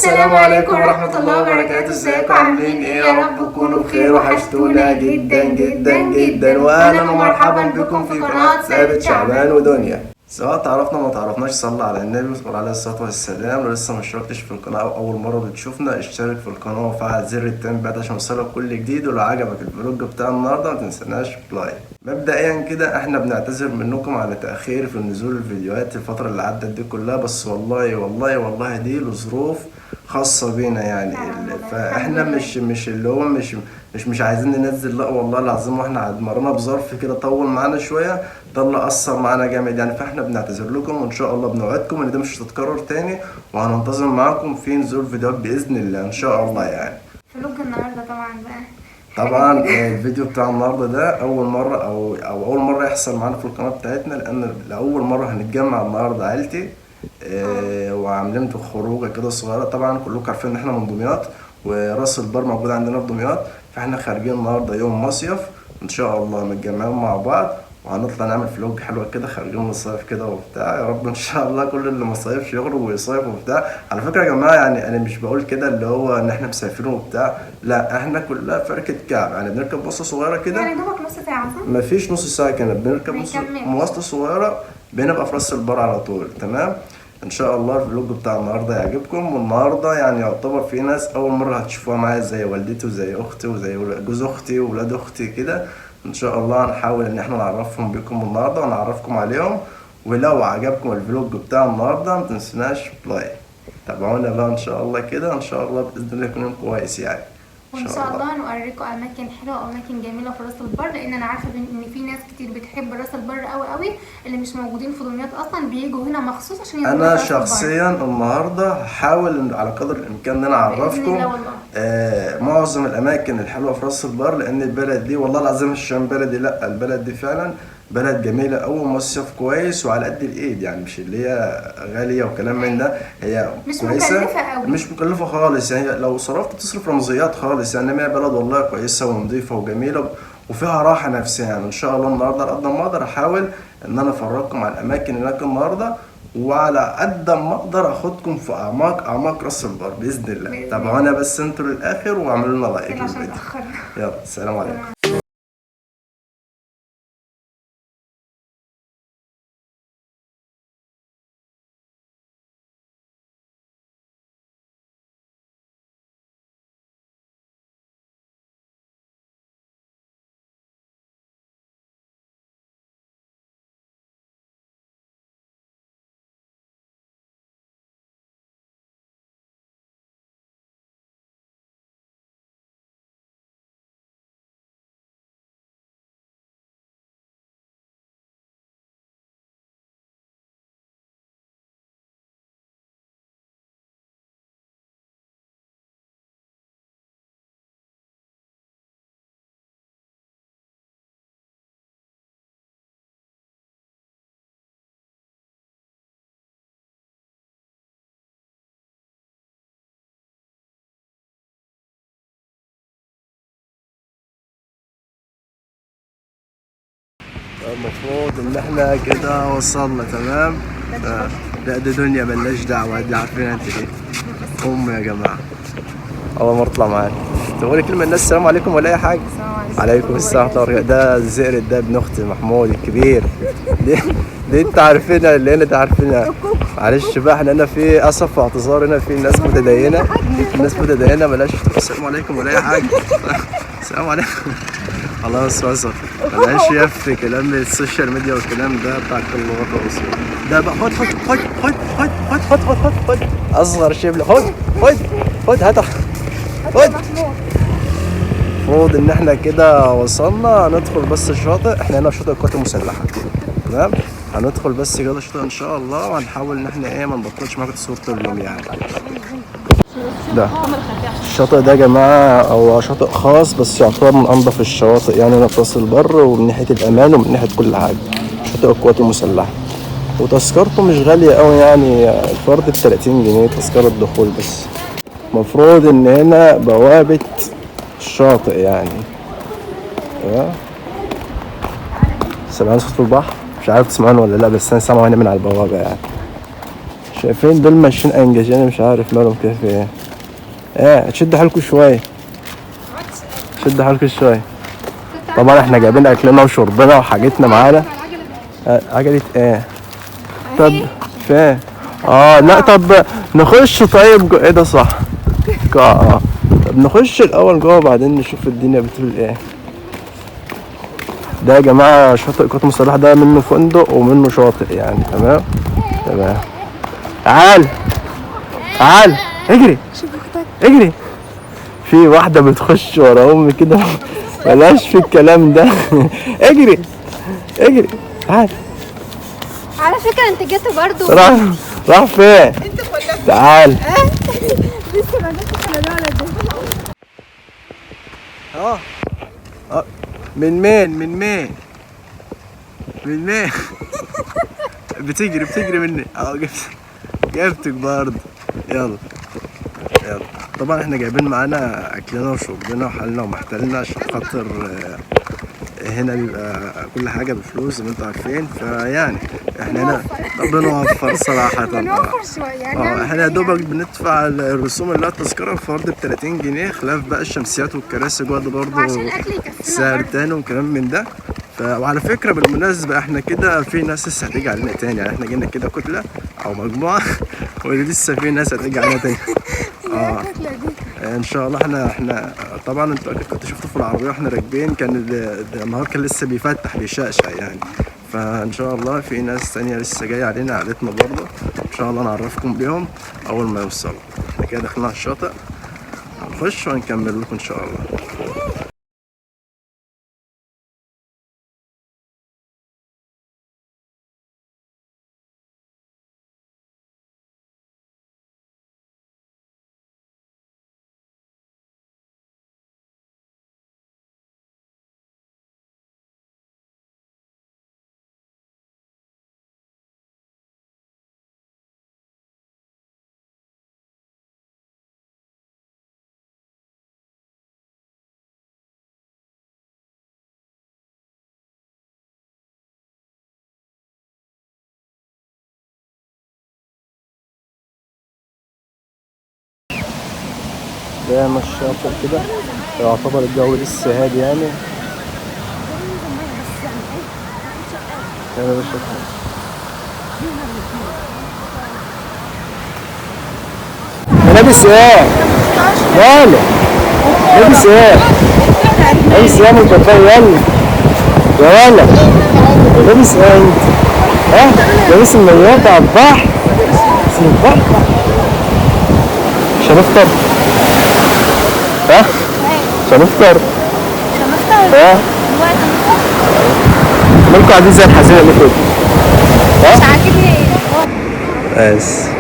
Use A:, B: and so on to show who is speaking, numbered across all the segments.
A: السلام عليكم ورحمة الله وبركاته. ازيكم عاملين ايه؟ يا رب تكونوا بخير. وحشتونا جدا جدا جدا، واهلا ومرحبا بكم في قناة ثابت شعبان ودنيا. سواء تعرفنا ما تعرفناش، صلى على النبي صلى الله عليه الصلاة والسلام. لو لسه ما اشتركتش في القناة او اول مرة بتشوفنا، اشترك في القناة وفعل زر التنبيهات عشان يوصلك كل جديد. ولو عجبك الفلوج بتاع النهارده ما تنسناش لايك. مبدئيا كده احنا بنعتذر منكم على تأخير في نزول الفيديوهات الفترة اللي عدت دي كلها، بس والله دي لظروف خاصة بينا يعني. فاحنا مش اللي هو مش عايزين ننزل، لا والله العظيم، واحنا مرينا بظرف كده طول معانا شوية، ده اللي اثر معانا جامد يعني. فاحنا بنعتذر لكم، وان شاء الله بنوعدكم ان ده مش هتتكرر تاني، وهننتظم معاكم في نزول فيديوهات باذن الله ان شاء الله يعني.
B: فلوج النهارده
A: طبعا الفيديو بتاع النهارده ده اول مره او اول مره يحصل معانا في القناه بتاعتنا، لان لاول مره هنتجمع النهارده عيلتي. وعاملين خروجه كده صغيره. طبعا كلكم عارفين ان احنا من دمياط، وراس البر موجود عندنا في دمياط، فاحنا خارجين النهارده يوم مصيف ان شاء الله، متجمعين مع بعض وهنطلع نعمل فلوج حلوه كده، خارجين نصيف كده وبتاع. يا رب ان شاء الله كل اللي مصيفش يغرب ويصيف وبتاع. على فكره يا جماعه، يعني انا مش بقول كده اللي هو ان احنا مسافرين وبتاع، لا، احنا كلها فركه كعب يعني، بنركب باصه صغيره كده
B: يعني دوبك نص ساعه صح؟
A: مفيش نص ساعه كده، بنركب مواصله صغيره، بنبقى في راس البر على طول. تمام. ان شاء الله الفلوج بتاع النهارده يعجبكم. والنهارده يعني يعتبر في ناس اول مره هتشوفوها معايا، زي والدتي وزي اختي وزي جوز اختي وولاد اختي كده. ان شاء الله هنحاول ان احنا نعرفهم بكم النهارده ونعرفكم عليهم. ولو عجبكم الفلوج بتاع النهارده ما تنسوناش لايك. تابعونا بقى ان شاء الله كده، ان شاء الله باذن الله يكون كويس يعني.
B: وان شاء الله هنوريكم اماكن حلوه واماكن جميله في راس البر، لان انا عارفه ان في ناس كتير بتحب راس البر قوي اللي مش موجودين في دمياط اصلا بييجوا هنا مخصوص عشان يزوروا
A: انا
B: راس
A: شخصيا النهارده هحاول على قدر الامكان ان انا اعرفكم معظم الاماكن الحلوه في راس البر، لان البلد دي والله العظيم مش عشان بلدي، لا، البلد دي فعلا بلد جميله قوي، مصيف كويس وعلى قد الايد يعني، مش اللي هي غاليه وكلام من ده، هي
B: مش
A: كويسه
B: مكلفه قوي،
A: مش مكلفه خالص يعني. لو صرفت تصرف رمزيات خالص يعني، هي بلد والله كويسه ونظيفه وجميله وفيها راحه نفسيه يعني. ان شاء الله النهارده على قد ما اقدر احاول ان انا افرجكم على الاماكن هناك النهارده، وعلى قد ما اقدر اخدكم في اعماق راس البر باذن الله. تابعونا بس انتوا للاخر واعملوا لنا لايك للفيديو. يلا السلام عليكم. المفروض ان احنا كده وصلنا. تمام. لا دي دنيا ملناش دعوه، دي عارفين انت ايه يا جماعه. اول مره اطلع معاك تقولي كلمه الناس السلام عليكم ولا اي حاجه؟ عليكم السلام ورحمه الله. ده الزئر، ده ابن اختي محمود الكبير. دي انت عارفينها، اللي هنا عارفينها. معلش بقى، احنا هنا في اسف واعتذار، هنا في ناس متدينه، ملاش السلام عليكم ولا اي حاجه. السلام عليكم. خلاص وصل، ملهاش يف كلام السوشيال ميديا والكلام ده بتاع كل لغه وصول. ده بقى خد اصغر شبل، خد هات خد. المفروض ان احنا كده وصلنا، هندخل بس الشاطئ. احنا هنا في شاطئ القوات المسلحه. تمام. هندخل بس كده الشاطئ ان شاء الله، وهنحاول ان احنا ما نبطلش معاكم تصوير طول اليوم يعني. ده الشاطئ ده يا جماعه هو شاطئ خاص، بس يعتبر من انظف الشواطئ يعني هنا في راس البر، ومن ناحيه الامان ومن ناحيه كل حاجه. شاطئ القوات المسلحه، وتذكرته مش غاليه قوي يعني، الفرد ب 30 جنيه تذكره الدخول بس. المفروض ان هنا بوابه الشاطئ يعني. سامعين صوت البحر؟ مش عارف تسمعون ولا لا، بس انا سامعه هنا من على البوابه يعني. شايفين دول ماشيين انجز، انا مش عارف مالهم كده في ايه. تشد حالكوا شويه، شد حالكوا شويه. طبعا احنا جايبين اكلنا وشربنا وحاجتنا معانا. عجلة ايه؟ طب فين؟ لا طب نخش طيب ايه ده صح؟ طب نخش الاول جوه وبعدين نشوف الدنيا بتقول ايه. ده يا جماعه شاطئ قطر مسلح، ده منه فندق ومنه شاطئ يعني. تمام تمام. تعال تعال اجري اجري. في واحده بتخش ورا امي كده، بلاش في الكلام ده. اجري اجري. تعال.
B: على فكرة انت جيت برضو.
A: راح فين؟ تعال.
B: لسه ما جاتش ولا
A: من مين بتجري مني. جبتك برضه. يلا. طبعا احنا جايبين معانا اكلنا وشربنا وحالنا ومحتلنا عشان خاطر هنا بيبقى كل حاجه بفلوس زي ما انتوا عارفين. فيعني احنا هنا بنوفر صراحه.
B: بنوفر شويه.
A: احنا يا دوبك بندفع الرسوم اللي هي التذكره الفرد ب 30 جنيه، خلاف بقى الشمسيات والكراسي جوه ده برضه
B: وعشان الاكل يكفينا
A: سعر تاني وكلام من ده. وعلى فكره بالمناسبه احنا كده في ناس لسه هتيجي علينا تاني، يعني احنا جينا كده كتله او مجموعه ولسه في ناس هتيجي علينا تاني. ان شاء الله. احنا طبعا انتوا اكيد كنتوا شفتوا في العربيه واحنا راكبين، كان النهار كان لسه بيفتح بيشقشق يعني. فان شاء الله في ناس تانية لسه جايه علينا عائلتنا برضه، ان شاء الله نعرفكم بيهم اول ما يوصلوا. احنا كده داخلين على الشاطئ، هنخش ونكمل لكم ان شاء الله. ده مش الشاطئ كده، يعتبر الجو لسه هادي يعني. انا بشوف لابس ايه؟ ماله؟ لابس ايه؟ لابس ايه متطيل؟ يا ولد لابس ايه انت؟ لابس الميات على البحر؟ في البحر؟ مش هنفطر؟ مش هنفطر؟ مالكوا قاعدين زي الحزينة اللي فوق؟
B: مش عاجبني.
A: بس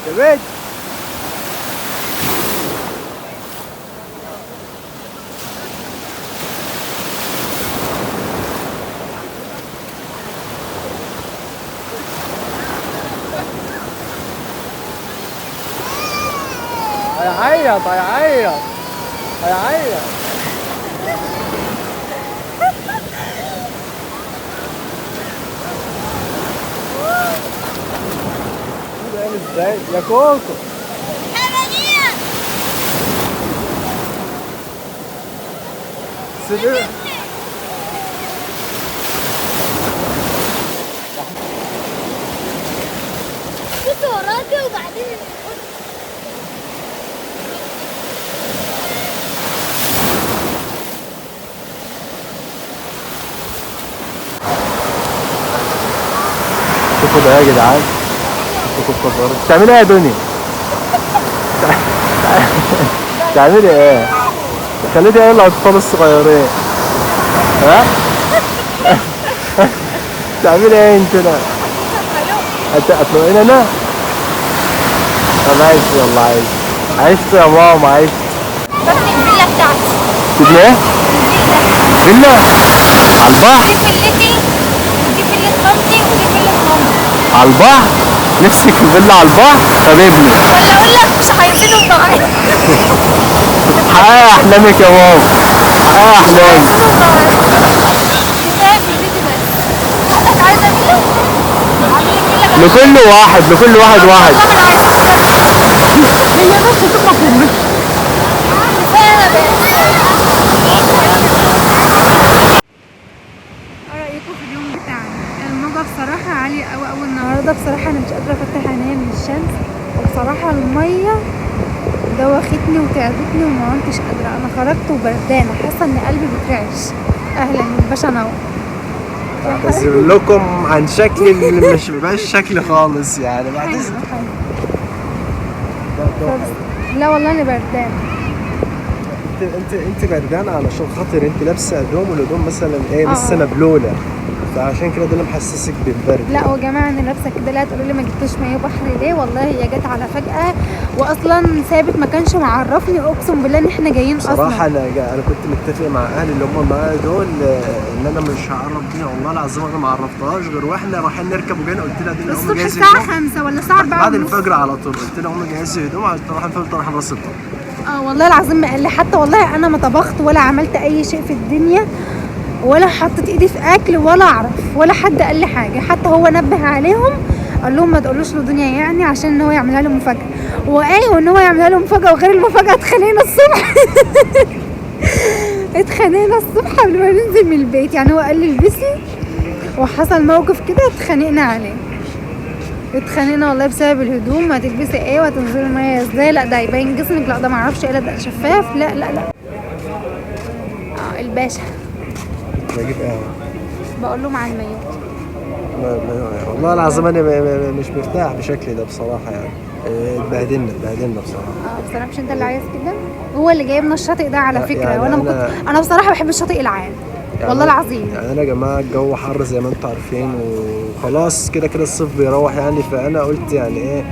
A: شباب هيعيط هيعيط هيعيط. ازاي يا كوكو؟ سيبيه
C: كنت وراكي وبعدين
A: شوفوا ده يا جدعان، شوفوا الكفر. بتعملي ايه يا دنيا؟ بتعملي ايه؟ خليتي ايه الاطفال الصغيرين؟ ها؟ بتعملي ايه انت هنا؟ هتطلقين انا؟ طب عايش والله عايش. عشت يا ماما عشت.
C: ببني الفيلا بتاعتي.
A: تبني ايه؟ فيلا؟ على البحر؟
C: دي فيلتي ودي فيلة مامتي ودي فيلة ماما.
A: على البحر؟ نفسك في فيلا على البحر؟ طب ابني.
C: ولا اقول لك مش عايزينهم معايا.
A: حققي احلامك يا ماما. حققي احلامك.
C: كفايه في الفيديو بس. حضرتك عايزه فيلا؟ عاملين فيلا
A: لكل واحد لكل واحد واحد.
C: احنا عايزين
A: هي نفس الفكرة.
C: كفايه انا بس.
B: ايه رايكم في اليوم بتاعنا؟ الموجه بصراحه عاليه قوي قوي النهارده. بصراحه انا مش قادره افتح عينيا من الشمس، وبصراحه الميه دوختني وتعبتني وما كنتش قادره. انا خرجت وبردانه، حاسه ان قلبي بيترعش. اهلا الباشا نور.
A: بس لكم عن شكل اللي مش بيبقاش شكل خالص يعني بعد اذنك.
B: لا والله انا بردانه.
A: انت بردانه علشان خاطر انت لابسه هدوم، والهدوم مثلا ايه لسه مبلوله، فعشان كده ده اللي محسسك بالبرد.
B: لا يا جماعه انا لابسه كده. لا تقولوا لي ما جبتوش مايو بحر ليه؟ والله هي جت على فجاه، واصلا ثابت ما كانش معرفني. اقسم بالله ان احنا جايين
A: بصراحه
B: اصلا.
A: انا كنت متفق مع اهلي اللي هم معايا دول ان انا مش هعرف دي. والله العظيم انا ما عرفتهاش غير واحنا رايحين نركب وجانا قلت لها دي اللي هم
B: الصبح
A: جاهزين
B: الساعه 5 ولا الساعه 4
A: بعد الفجر على طول. قلت لها هم جاهزين هدوم عشان رايحين الفجر رايحين راس البر.
B: والله العظيم ما قال لي حتى. والله انا ما طبخت ولا عملت اي شيء في الدنيا، ولا حطيت ايدي في اكل ولا اعرف، ولا حد قال لي حاجه. حتى هو نبه عليهم قال لهم ما تقولوش لدنيا يعني، عشان ان هو يعملها لهم مفاجاه. وايه وان هو يعملها لهم مفاجاه، وغير المفاجاه اتخانقنا الصبح. اتخانقنا الصبح قبل ما ننزل من البيت. يعني هو قال لي البسي، وحصل موقف كده اتخانقنا عليه. اتخانقنا والله بسبب الهدوم. هتلبسي ايه وهتنزلي الميه ازاي؟ لا ده هيبين جسمك، لا ده معرفش ايه، لا ده شفاف، لا لا لا. الباشا
A: بجيب قهوه
B: بقول له مع المايو.
A: والله العظيم انا مش مرتاح بشكل ده بصراحه يعني. اتبهدلنا بصراحه.
B: بصراحه مش انت اللي عايز كده؟ هو اللي جايبنا الشاطئ ده على فكره.
A: يعني
B: وانا انا بصراحه بحب الشاطئ العام
A: يعني
B: والله العظيم.
A: يعني انا يا جماعه الجو حر زي ما انتم عارفين، وخلاص كده كده الصيف بيروح يعني. فانا قلت يعني ايه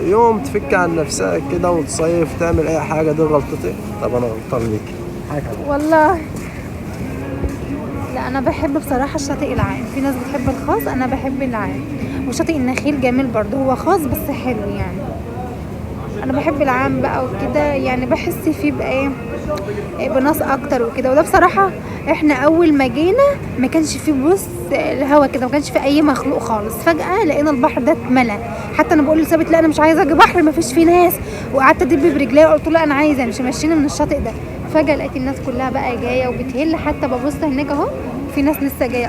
A: يوم تفك عن نفسك كده وتصيف تعمل اي حاجه. دي غلطتي؟ طب انا غلطان ليكي
B: والله. لا انا بحب بصراحه الشاطئ العام. في ناس بتحب الخاص، انا بحب العام. وشاطئ النخيل جميل برضه، هو خاص بس حلو يعني. انا بحب العام بقى وكده يعني. بحس فيه بقى ايه بناس اكتر وكده. وده بصراحه احنا اول ما جينا ما كانش فيه بص الهوا كده، ما كانش فيه اي مخلوق خالص. فجاه لقينا البحر ده اتملى. حتى انا بقول لثابت لا انا مش عايزه اجي بحر ما فيش فيه ناس. وقعدت ادب برجلي وقلت له انا عايزه امشي. مشينا من الشاطئ ده. فجاه لقيت الناس كلها بقى جايه وبتهل. حتى ببص هناك اهو في ناس لسه جايه